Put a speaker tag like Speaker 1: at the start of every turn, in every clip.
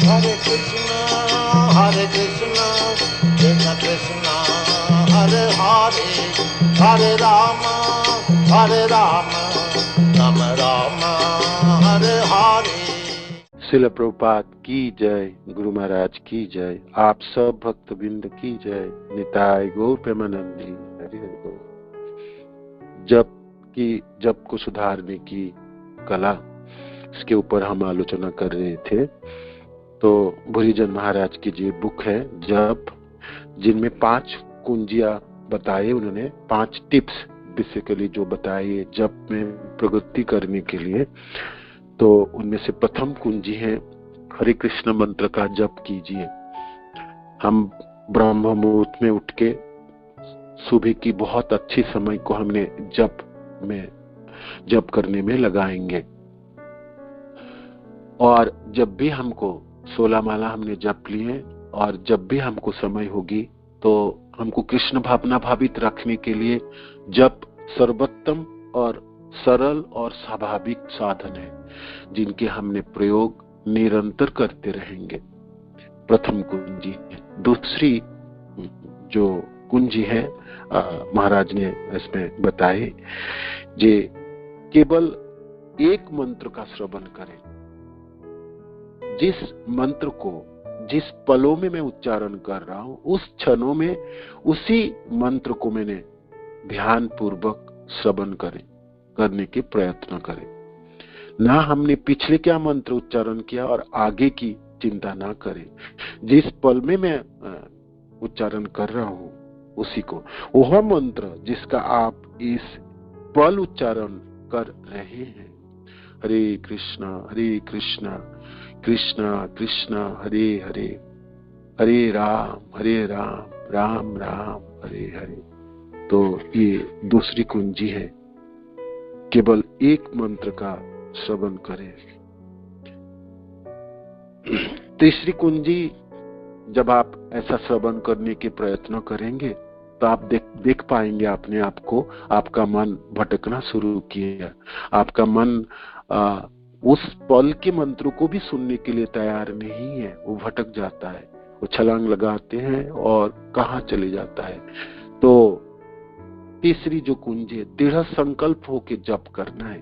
Speaker 1: हरे कृष्णा कृष्ण कृष्णा हरे हरे, हरे राम राम राम हरे हरे।
Speaker 2: श्रील प्रभुपाद की जय, गुरु महाराज की जय, आप सब भक्तबिंद की जय। निताय गौर प्रेमानंदी, हरि हरि बोल। जप को सुधारने की कला, इसके ऊपर हम आलोचना कर रहे थे। तो भूरीजन महाराज की जो बुक है जप, जिनमें 5 कुंजियां बताए उन्होंने, 5 टिप्स बेसिकली जो बताए जप में प्रगति करने के लिए। तो उनमें से प्रथम कुंजी है हरे कृष्ण मंत्र का जप कीजिए। हम ब्रह्म मुहूर्त में उठ के सुबह की बहुत अच्छी समय को हमने जप करने में लगाएंगे। और जब भी हमको 16 माला हमने जप लिए, और जब भी हमको समय होगी तो हमको कृष्ण भावना भावित रखने के लिए जप सर्वोत्तम और सरल और स्वाभाविक साधन है, जिनके हमने प्रयोग निरंतर करते रहेंगे। प्रथम कुंजी है। दूसरी जो कुंजी है महाराज ने इसमें बताए, जे केवल एक मंत्र का श्रवण करें। जिस मंत्र को जिस पलों में मैं उच्चारण कर रहा हूं, उस क्षणों में उसी मंत्र को मैंने ध्यान पूर्वक श्रवण करने के प्रयत्न करें। ना हमने पिछले क्या मंत्र उच्चारण किया और आगे की चिंता ना करें। जिस पल में मैं उच्चारण कर रहा हूं उसी को, वह मंत्र जिसका आप इस पल उच्चारण कर रहे हैं। हरे कृष्णा कृष्णा कृष्णा हरे हरे, हरे राम राम राम हरे हरे। तो ये दूसरी कुंजी है, केवल एक मंत्र का श्रवण करें। तीसरी कुंजी, जब आप ऐसा श्रवण करने के प्रयत्न करेंगे तो आप देख पाएंगे अपने आप को, आपका मन भटकना शुरू किया। आपका मन उस पल के मंत्रों को भी सुनने के लिए तैयार नहीं है, वो भटक जाता है, वो छलांग लगाते हैं और कहाँ चले जाता है। तो तीसरी जो कुंजी है, दृढ़ संकल्प होके जप करना है।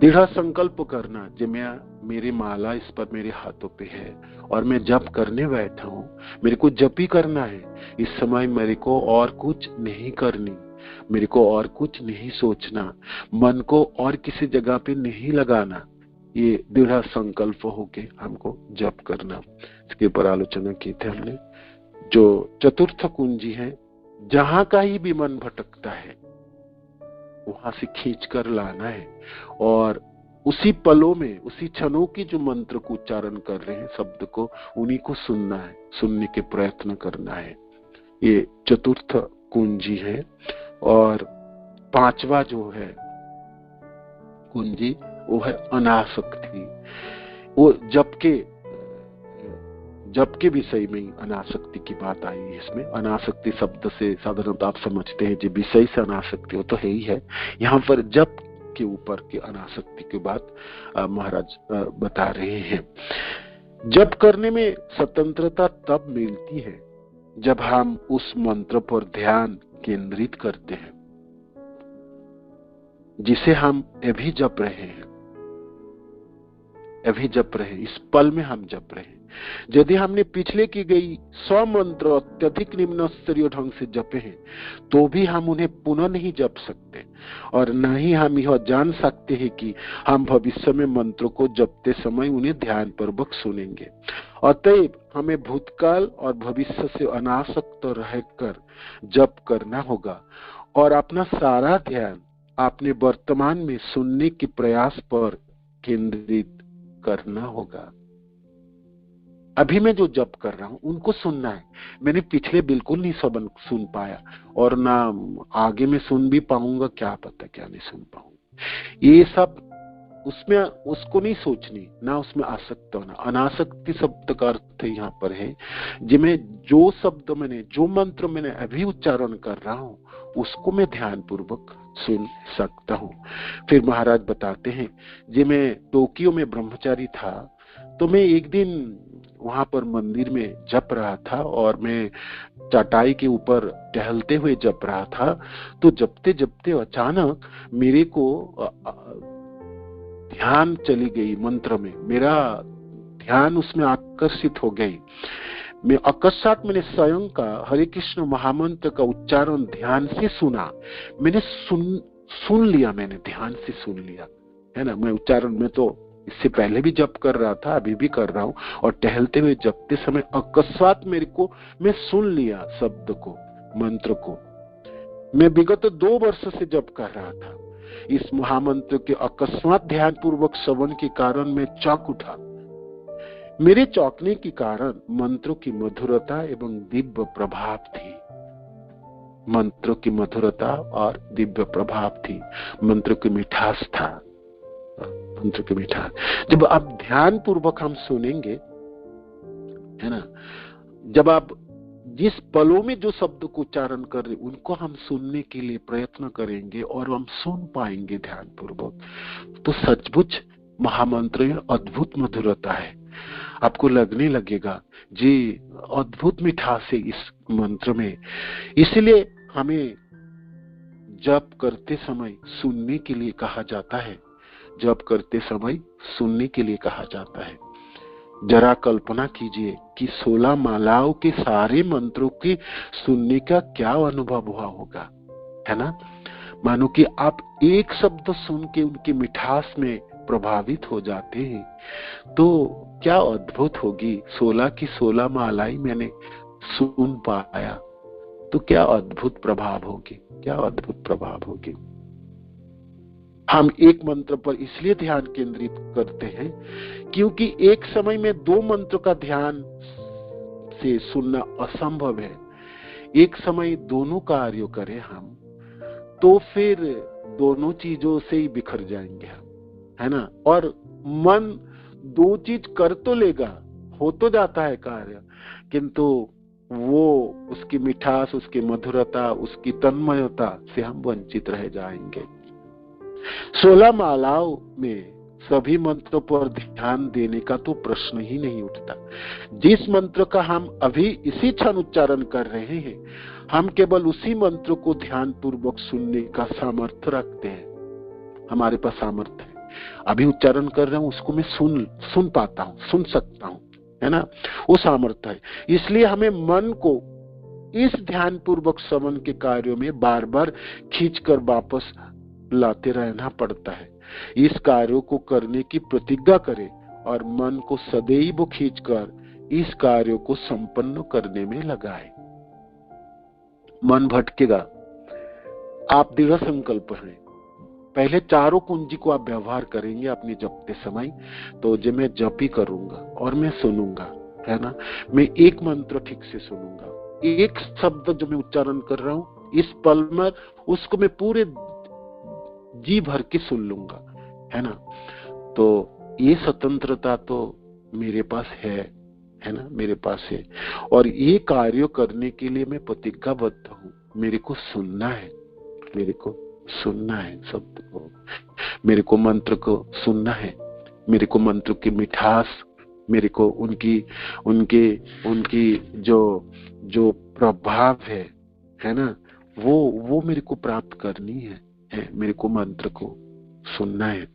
Speaker 2: दृढ़ संकल्प करना, जो मेरी माला इस पर मेरे हाथों पे है और मैं जप करने बैठा हूँ, मेरे को जप ही करना है। इस समय मेरे को और कुछ नहीं करनी, मेरे को और कुछ नहीं सोचना, मन को और किसी जगह पे नहीं लगाना। ये दृढ़ संकल्प होके हमको जप करना। इसके ऊपर आलोचना की थी हमने। जो चतुर्थ कुंजी है, जहां का ही भी मन भटकता है वहां से खींच कर लाना है और उसी पलों में, उसी क्षणों की जो मंत्र को उच्चारण कर रहे हैं, शब्द को, उन्हीं को सुनना है, सुनने के प्रयत्न करना है। ये चतुर्थ कुंजी है। और 5वां जो है कुंजी, वो है अनासक्ति। वो जप के विषय में अनासक्ति की बात आई है। इसमें अनासक्ति शब्द से साधारणतः आप समझते हैं जो विषय से अनासक्ति, वो तो है ही है। यहाँ पर जप के ऊपर के अनासक्ति की बात महाराज बता रहे हैं। जप करने में स्वतंत्रता तब मिलती है जब हम उस मंत्र पर ध्यान केंद्रित करते हैं जिसे हम अभी जप रहे हैं। इस पल में हम जप रहे हैं। यदि हमने पिछले की गई 100 मंत्र अत्यधिक निम्न स्तरीय ढंग से जपे हैं तो भी हम उन्हें पुनः नहीं जप सकते, और न ही हम यह जान सकते हैं कि हम भविष्य में मंत्रों को जपते समय उन्हें ध्यान पूर्वक सुनेंगे। अतएव हमें भूतकाल और भविष्य से अनासक्त रहकर जप करना होगा और अपना सारा ध्यान अपने वर्तमान में सुनने के प्रयास पर केंद्रित करना होगा। अभी मैं जो जप कर रहा हूं उनको सुनना है। मैंने पिछले बिल्कुल नहीं सुन पाया और ना आगे में सुन भी पाऊंगा, क्या पता क्या नहीं सुन पाऊंगा। ये सब उसमें उसको नहीं सोचनी, ना उसमें आसक्त होना। अनासक्ति शब्द का अर्थ यहाँ पर है जिसमें जो शब्द मैंने, जो मंत्र मैंने अभी उच्चारण कर रहा हूं उसको मैं ध्यान पूर्वक सुन सकता हूं। फिर महाराज बताते हैं, मैं टोक्यो में ब्रह्मचारी था तो मैं एक दिन वहां पर मंदिर में जप रहा था और मैं चटाई के ऊपर टहलते हुए जप रहा था। तो जपते जपते अचानक मेरे को ध्यान चली गई मंत्र में, मेरा ध्यान उसमें आकर्षित हो गई। मैं अकस्मात मैंने स्वयं का हरे कृष्ण महामंत्र का उच्चारण ध्यान से सुना। मैंने सुन लिया, मैंने ध्यान से सुन लिया, है ना। मैं उच्चारण में तो इससे पहले भी जप कर रहा था, अभी भी कर रहा हूं, और टहलते हुए जपते समय अकस्मात मैं सुन लिया शब्द को, मंत्र को। मैं विगत 2 वर्ष से जप कर रहा था। इस महामंत्र के अकस्मात ध्यान पूर्वक श्रवण के कारण मैं चौंक उठा। मेरे चौंकने के कारण मंत्रों की मधुरता एवं दिव्य प्रभाव थी। मंत्रों की मधुरता और दिव्य प्रभाव थी, मंत्र की मिठास था, मंत्र की मिठास। जब आप ध्यान पूर्वक हम सुनेंगे, है ना, जब आप जिस पलों में जो शब्द को उच्चारण कर रहे उनको हम सुनने के लिए प्रयत्न करेंगे और हम सुन पाएंगे ध्यान पूर्वक, तो सचमुच महामंत्र में अद्भुत मधुरता है। आपको लगने लगेगा जी अद्भुत मिठास है इस मंत्र में। इसलिए हमें जप करते समय सुनने के लिए कहा जाता है, जप करते समय सुनने के लिए कहा जाता है। जरा कल्पना कीजिए कि 16 मालाओं के सारे मंत्रों के सुनने का क्या अनुभव हुआ होगा, है ना। मानो कि आप एक शब्द सुन के उनकी मिठास में प्रभावित हो जाते हैं, तो क्या अद्भुत होगी। 16 की 16 मालाएं मैंने सुन पाया, तो क्या अद्भुत प्रभाव होगी, क्या अद्भुत प्रभाव होगी। हम एक मंत्र पर इसलिए ध्यान केंद्रित करते हैं क्योंकि एक समय में 2 मंत्र का ध्यान से सुनना असंभव है। एक समय दोनों कार्यों करें हम, तो फिर दोनों चीजों से ही बिखर जाएंगे हम, है ना। और मन 2 चीज कर तो लेगा, हो तो जाता है कार्य, किंतु वो उसकी मिठास, उसकी मधुरता, उसकी तन्मयता से हम वंचित रह जाएंगे। 16 मालाओं में सभी मंत्रों पर ध्यान देने का तो प्रश्न ही नहीं उठता। जिस मंत्र का हम अभी इसी क्षण उच्चारण कर रहे हैं, हम केवल उसी मंत्र को ध्यान पूर्वक सुनने का सामर्थ्य रखते हैं। हमारे पास सामर्थ्य है, अभी उच्चारण कर रहा हूं उसको मैं सुन पाता हूं, सुन सकता हूं, है ना, वो सामर्थ्य है। इसलिए हमें मन को इस ध्यान पूर्वक श्रवण के कार्यों में बार बार खींचकर वापस लाते रहना पड़ता है। इस कार्यों को करने की प्रतिज्ञा करें और मन को सदैव खींचकर इस कार्यों को संपन्न करने में लगाएं। मन भटकेगा, आप दृढ़ संकल्प हैं। पहले चारों कुंजी को आप व्यवहार करेंगे अपने जपते समय, तो जो मैं जप ही करूंगा और मैं सुनूंगा, है ना। मैं एक मंत्र ठीक से सुनूंगा, एक शब्द जो मैं उच्चारण कर रहा हूं इस पल में उसको मैं पूरे जी भर के सुन लूंगा, है ना। तो ये स्वतंत्रता तो मेरे पास है ना, मेरे पास है। और ये कार्य करने के लिए मैं प्रतिज्ञाबद्ध हूँ। मेरे को सुनना है, मेरे को सुनना है शब्द को, मेरे को मंत्र को सुनना है, मेरे को मंत्र की मिठास, मेरे को उनकी जो प्रभाव है ना, वो मेरे को प्राप्त करनी है। मेरे को मंत्र को सुनना है।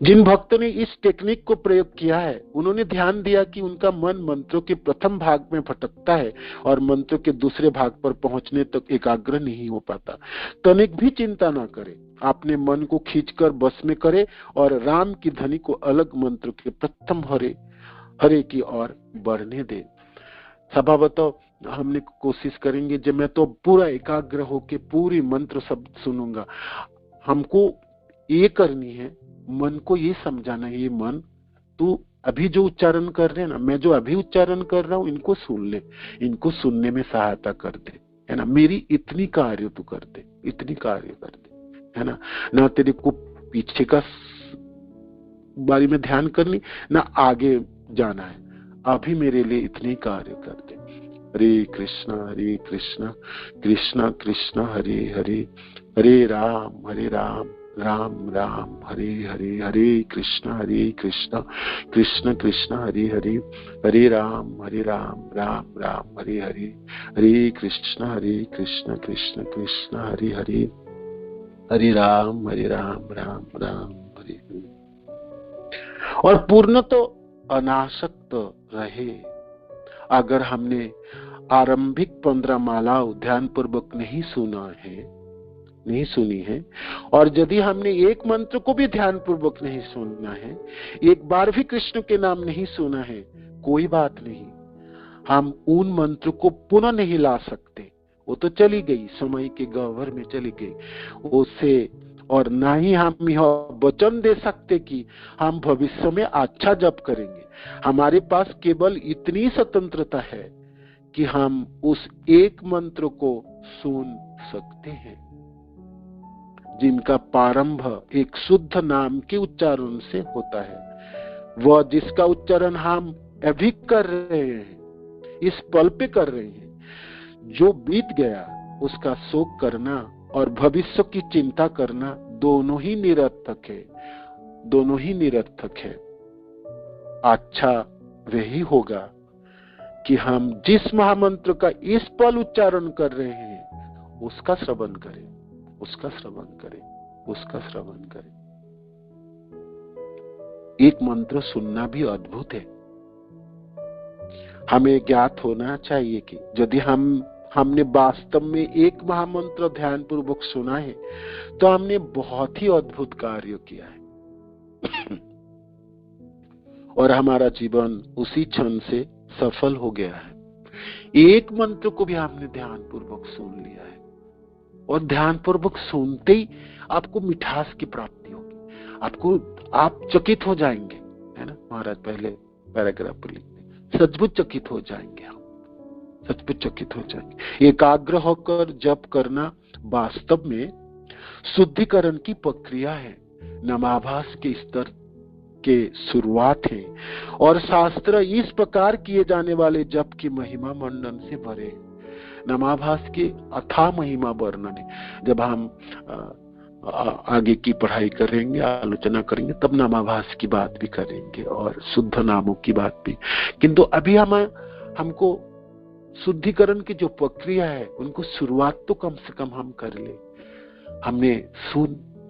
Speaker 2: जिन भक्तों ने इस टेक्निक को प्रयोग किया है, उन्होंने ध्यान दिया कि उनका मन मंत्रों के प्रथम भाग में भटकता है और मंत्रों के दूसरे भाग पर पहुंचने तक एकाग्र नहीं हो पाता। तनिक भी चिंता ना करें, अपने मन को खींचकर बस में करें और राम की ध्वनि को अलग मंत्र के प्रथम हरे की ओर बढ़ने दें। स्वभावतः हमने कोशिश करेंगे जब मैं तो पूरा एकाग्र होके पूरी मंत्र शब्द सुनूंगा। हमको ये करनी है, मन को ये समझाना है, ये मन तू अभी जो उच्चारण कर रहे हैं ना, मैं जो अभी उच्चारण कर रहा हूं इनको सुन ले, इनको सुनने में सहायता कर दे, है ना। मेरी इतनी कार्य तू कर दे, इतनी कार्य कर दे, है ना। ना तेरे को पीछे का बारे में ध्यान करनी, ना आगे जाना है, अभी मेरे लिए इतनी कार्य कर दे। हरे कृष्णा कृष्णा कृष्णा हरे हरे, हरे राम राम राम हरे हरे, हरे कृष्ण कृष्ण कृष्ण हरे हरे, हरे राम राम राम हरे हरे, हरे कृष्ण कृष्ण कृष्ण हरे हरे, हरे राम राम राम हरे हरे। और पूर्ण तो अनासक्त रहे। अगर हमने आरंभिक 15 मालाओं ध्यान पूर्वक नहीं सुनी है, और यदि हमने एक मंत्र को भी ध्यान पूर्वक नहीं सुनना है, एक बार भी कृष्ण के नाम नहीं सुना है, कोई बात नहीं, हम उन मंत्र को पुनः नहीं ला सकते। वो तो चली गई, समय के गह्वर में चली गई उसे। और ना ही हम यह वचन दे सकते कि हम भविष्य में अच्छा जप करेंगे। हमारे पास केवल इतनी स्वतंत्रता है कि हम उस एक मंत्र को सुन सकते हैं जिनका प्रारंभ एक शुद्ध नाम के उच्चारण से होता है। वह जिसका उच्चारण हम अभी कर रहे हैं, इस पल पे कर रहे हैं। जो बीत गया उसका शोक करना और भविष्य की चिंता करना दोनों ही निरर्थक है। अच्छा वही होगा कि हम जिस महामंत्र का इस पल उच्चारण कर रहे हैं उसका श्रवण करें। एक मंत्र सुनना भी अद्भुत है। हमें ज्ञात होना चाहिए कि यदि हमने वास्तव में एक महामंत्र ध्यान पूर्वक सुना है तो हमने बहुत ही अद्भुत कार्य किया है और हमारा जीवन उसी क्षण से सफल हो गया है। एक मंत्र को भी हमने ध्यान पूर्वक सुन लिया है, और ध्यान पूर्वक सुनते ही आपको मिठास की प्राप्ति होगी। आप चकित हो जाएंगे, है ना। महाराज पहले पैराग्राफ पर लिखते, सचमुच चकित हो जाएंगे हम, सचमुच चकित हो जाएंगे। एकाग्र होकर जप करना वास्तव में शुद्धिकरण की प्रक्रिया है, नमाभास के स्तर के शुरुआत है, और शास्त्र इस प्रकार किए जाने वाले जप की महिमा मंडन से भरे। नमाभास के अथाह महिमा वर्णन है। जब हम आगे की पढ़ाई करेंगे, आलोचना करेंगे, तब नमाभास की बात भी करेंगे और शुद्ध नामों की बात भी। किंतु अभी हमको शुद्धिकरण की जो प्रक्रिया है उनको शुरुआत तो कम से कम हम कर ले। हमने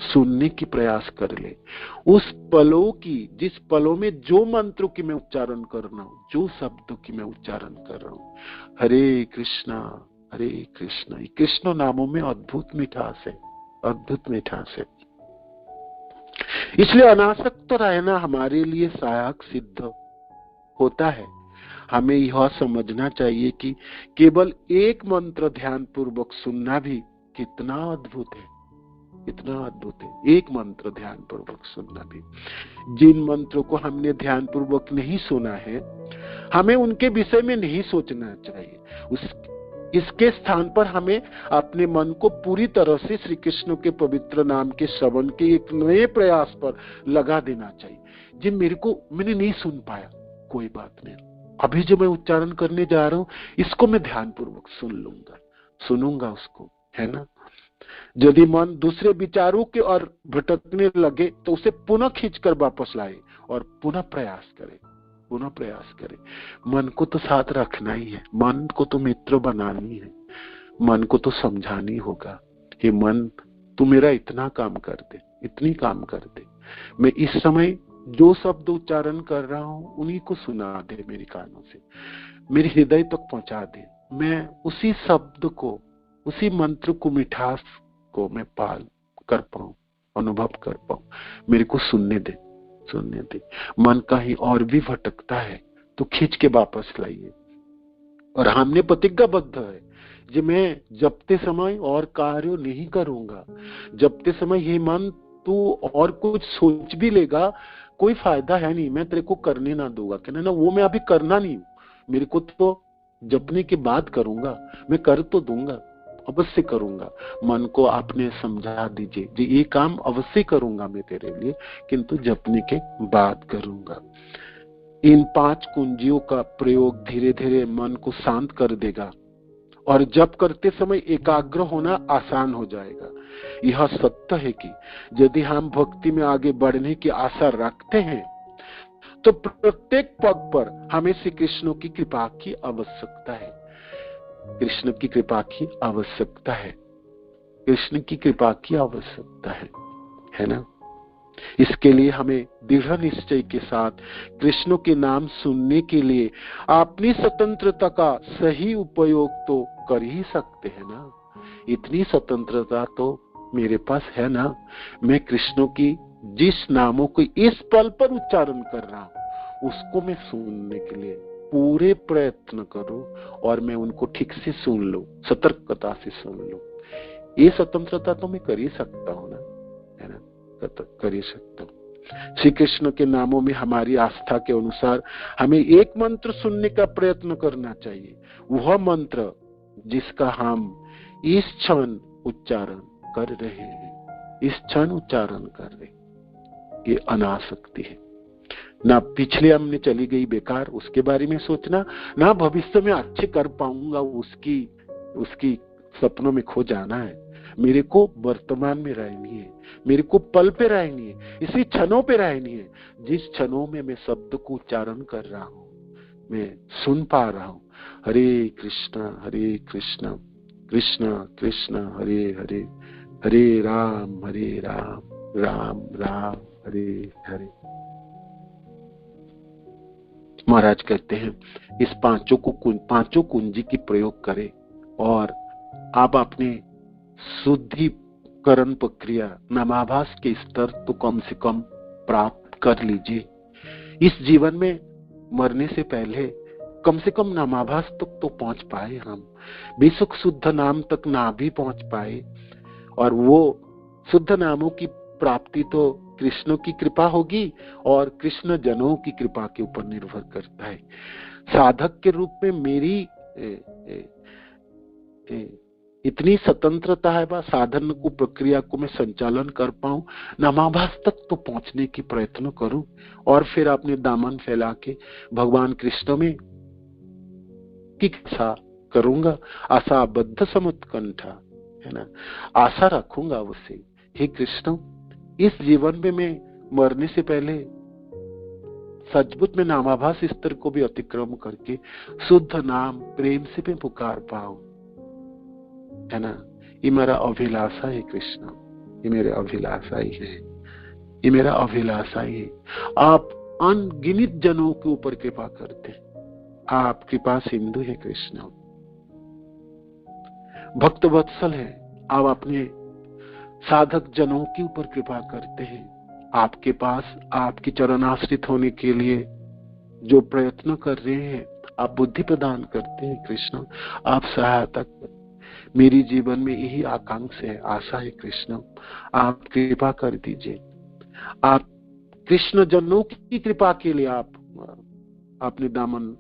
Speaker 2: सुनने की प्रयास कर ले उस पलों की, जिस पलों में जो मंत्रों की मैं उच्चारण कर रहा हूं, जो शब्दों की मैं उच्चारण कर रहा हूं, हरे कृष्णा कृष्ण नामों में अद्भुत मिठास है। इसलिए अनासक्त रहना हमारे लिए सहायक सिद्ध होता है। हमें यह समझना चाहिए कि केवल एक मंत्र ध्यान पूर्वक सुनना भी कितना अद्भुत है। एक मंत्र ध्यान पूर्वक सुनना भी। जिन मंत्रों को हमने ध्यान पूर्वक नहीं सुना है, हमें उनके विषय में नहीं सोचना चाहिए। इसके स्थान पर हमें अपने मन को पूरी तरह से श्री कृष्ण के पवित्र नाम के श्रवण के एक नए प्रयास पर लगा देना चाहिए। जी मैंने नहीं सुन पाया, कोई बात नहीं, अभी जो मैं उच्चारण करने जा रहा हूं इसको मैं ध्यान पूर्वक सुनूंगा उसको, है ना। यदि मन दूसरे विचारों के और भटकने लगे तो उसे पुनः खींचकर वापस लाए और पुनः प्रयास करे। मन को तो साथ रखना ही है, मन को तो मित्र बनानी है, मन को तो समझानी होगा कि मन तू मेरा इतना काम कर दे, इतनी काम कर दे। मैं इस समय जो शब्द उच्चारण कर रहा हूं उन्हीं को सुना दे, मेरे कानों से मेरे हृदय तक पहुंचा दे। मैं उसी शब्द को, उसी मंत्र को, मिठास को मैं पाल कर पाऊं, अनुभव कर पाऊं। मेरे को सुनने दे। मन कहीं और भी भटकता है तो खींच के वापस लाइए। और हमने प्रतिज्ञाबद्ध है कि मैं जपते समय और कार्य नहीं करूंगा। जपते समय ये मन तू और कुछ सोच भी लेगा, कोई फायदा है नहीं, मैं तेरे को करने ना दूंगा। कहना ना, वो मैं अभी करना नहीं, मेरे को तो जपने के बाद करूंगा, मैं कर तो दूंगा, अवश्य करूंगा। मन को आपने समझा दीजिए जी ये काम अवश्य करूंगा मैं तेरे लिए, किंतु जपने के बाद करूंगा। इन 5 कुंजियों का प्रयोग धीरे धीरे मन को शांत कर देगा और जप करते समय एकाग्र होना आसान हो जाएगा। यह सत्य है कि यदि हम भक्ति में आगे बढ़ने की आशा रखते हैं तो प्रत्येक पग पर हमें श्री कृष्ण की कृपा की आवश्यकता है। कृष्ण की कृपा की आवश्यकता है, कृष्ण की कृपा की आवश्यकता है ना। इसके लिए हमें दृढ़ निश्चय के साथ कृष्ण के नाम सुनने के लिए अपनी स्वतंत्रता का सही उपयोग तो कर ही सकते हैं ना। इतनी स्वतंत्रता तो मेरे पास है ना। मैं कृष्ण की जिस नामों को इस पल पर उच्चारण कर रहा हूं उसको मैं सुनने के लिए पूरे प्रयत्न करूं और मैं उनको ठीक से सुन लूं, सतर्कता से सुन लूं। ये स्वतंत्रता तो मैं कर ही सकता हूं ना, है ना, कर ही सकता हूं। श्री कृष्ण के नामों में हमारी आस्था के अनुसार हमें एक मंत्र सुनने का प्रयत्न करना चाहिए, वह मंत्र जिसका हम इस क्षण उच्चारण कर रहे हैं, इस क्षण उच्चारण कर रहे हैं। ये अनासक्ति है ना। पिछले हमने चली गई बेकार उसके बारे में सोचना, ना भविष्य में अच्छे कर पाऊंगा उसकी सपनों में खो जाना है। मेरे को वर्तमान में रहनी है, मेरे को पल पे रहनी है, इसी क्षणों पे रहनी है। जिस क्षणों में मैं शब्द को उच्चारण कर रहा हूं, मैं सुन पा रहा हूं, हरे कृष्ण कृष्ण कृष्ण हरे हरे, हरे राम राम राम हरे हरे। महाराज कहते हैं इस पांचों कुंजी की प्रयोग करें और आप अपने शुद्धिकरण प्रक्रिया नामाभास के स्तर तो कम से कम प्राप्त कर लीजिए। इस जीवन में मरने से पहले कम से कम नामाभास तक तो पहुंच पाए हम, बेशक शुद्ध नाम तक ना भी पहुंच पाए। और वो शुद्ध नामों की प्राप्ति तो कृष्ण की कृपा होगी और कृष्ण जनों की कृपा के ऊपर निर्भर करता है। साधक के रूप में मेरी इतनी स्वतंत्रता है बा साधन को प्रक्रिया को मैं संचालन कर पाऊं, नामाभास तक तो पहुंचने की प्रयत्न करूं और फिर अपने दामन फैला के भगवान कृष्ण में की आशा करूंगा। आशा बद्ध समुत्कंठा, है ना, आशा रखूंगा उससे, हे कृष्ण इस जीवन में मैं मरने से पहले सचमुच में नामाभास स्तर को भी अतिक्रम करके शुद्ध नाम प्रेम से मैं पुकार पाऊं, है ना। ये मेरा अभिलाषा है कृष्ण, ये मेरे अभिलाषा ही है, ये मेरा अभिलाषा ही है। आप अनगिनत जनों के ऊपर कृपा करते हैं, आप कृपा सिंधु है कृष्ण, भक्त वत्सल है। आप अपने साधक जनों के ऊपर कृपा करते हैं। आपके पास आपकी चरणाश्रित होने के लिए जो प्रयत्न कर रहे हैं आप बुद्धि प्रदान करते हैं कृष्ण, आप सहायता करते। मेरी जीवन में यही आकांक्षा है, आशा है कृष्ण, आप कृपा कर दीजिए। आप कृष्ण जनों की कृपा के लिए आप अपने दामन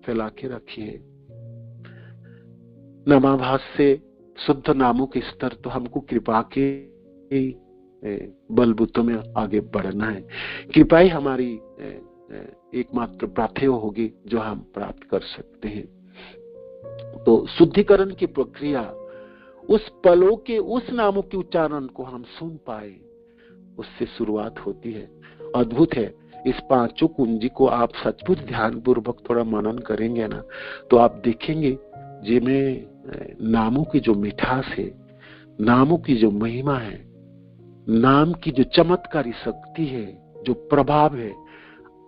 Speaker 2: फैला के रखिए। नामाभास से शुद्ध नामों के स्तर तो हमको कृपा के बलबूतों में आगे बढ़ना है। कृपा ही हमारी एकमात्र प्राप्ति होगी जो हम प्राप्त कर सकते हैं। तो शुद्धिकरण की प्रक्रिया उस पलों के उस नामों के उच्चारण को हम सुन पाए, उससे शुरुआत होती है। अद्भुत है। इस पांचों कुंजी को आप सचमुच ध्यान पूर्वक थोड़ा मनन करेंगे ना, तो आप देखेंगे जिनमें नामों की जो मिठास है, नामों की जो महिमा है, नाम की जो चमत्कारी शक्ति है, जो प्रभाव है,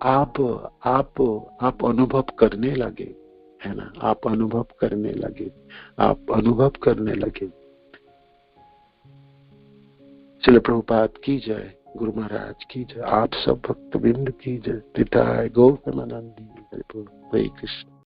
Speaker 2: आप अनुभव करने लगे, है ना, आप अनुभव करने लगे, आप अनुभव करने लगे। चलो प्रभुपाद की जय, गुरु महाराज की जय, आप सब भक्तबिंद की जय। पिता गौ प्रेमानंदी, हरे कृष्ण।